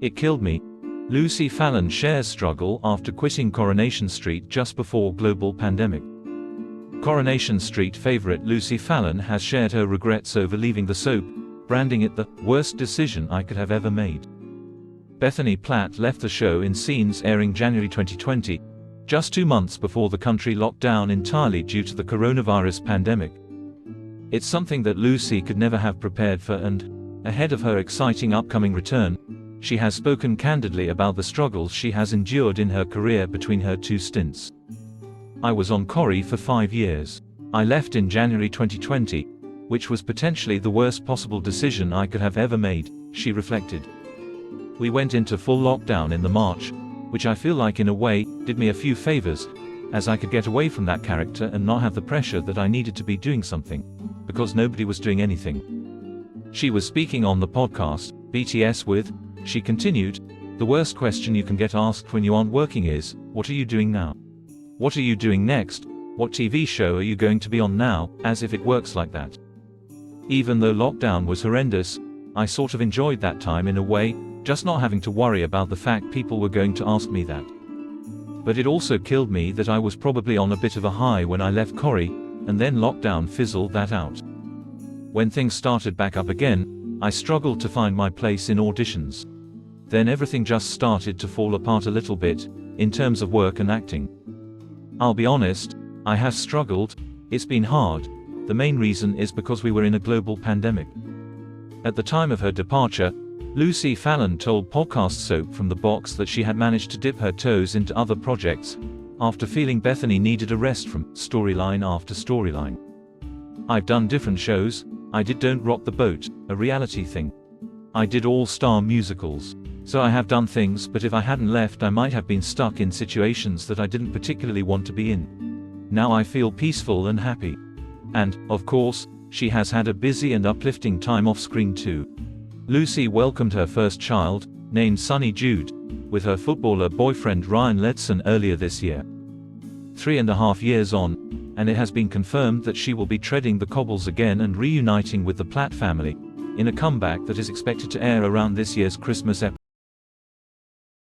It killed me. Lucy Fallon shares struggle after quitting Coronation Street just before global pandemic. Coronation Street favorite Lucy Fallon has shared her regrets over leaving the soap, branding it the worst decision I could have ever made. Bethany Platt left the show in scenes airing January 2020, just 2 months before the country locked down entirely due to the coronavirus pandemic. It's something that Lucy could never have prepared for, and, ahead of her exciting upcoming return, she has spoken candidly about the struggles she has endured in her career between her 2 stints. "I was on Corrie for 5 years. I left in January 2020, which was potentially the worst possible decision I could have ever made," she reflected. "We went into full lockdown in the March, which I feel like in a way, did me a few favors, as I could get away from that character and not have the pressure that I needed to be doing something, because nobody was doing anything." She was speaking on the podcast, BTS with, she continued, "The worst question you can get asked when you aren't working is, what are you doing now? What are you doing next? What TV show are you going to be on now?" As if it works like that. "Even though lockdown was horrendous, I sort of enjoyed that time in a way, just not having to worry about the fact people were going to ask me that. But it also killed me that I was probably on a bit of a high when I left Corrie, and then lockdown fizzled that out. When things started back up again, I struggled to find my place in auditions. Then everything just started to fall apart a little bit, in terms of work and acting. I'll be honest, I have struggled, it's been hard. The main reason is because we were in a global pandemic." At the time of her departure, Lucy Fallon told podcast Soap from the Box that she had managed to dip her toes into other projects, after feeling Bethany needed a rest from storyline after storyline. "I've done different shows. I did Don't Rock the Boat, a reality thing. I did all-star musicals. So I have done things, but if I hadn't left I might have been stuck in situations that I didn't particularly want to be in. Now I feel peaceful and happy." And, of course, she has had a busy and uplifting time off-screen too. Lucy welcomed her first child, named Sonny Jude, with her footballer boyfriend Ryan Ledson earlier this year. 3.5 years on, and it has been confirmed that she will be treading the cobbles again and reuniting with the Platt family, in a comeback that is expected to air around this year's Christmas episode.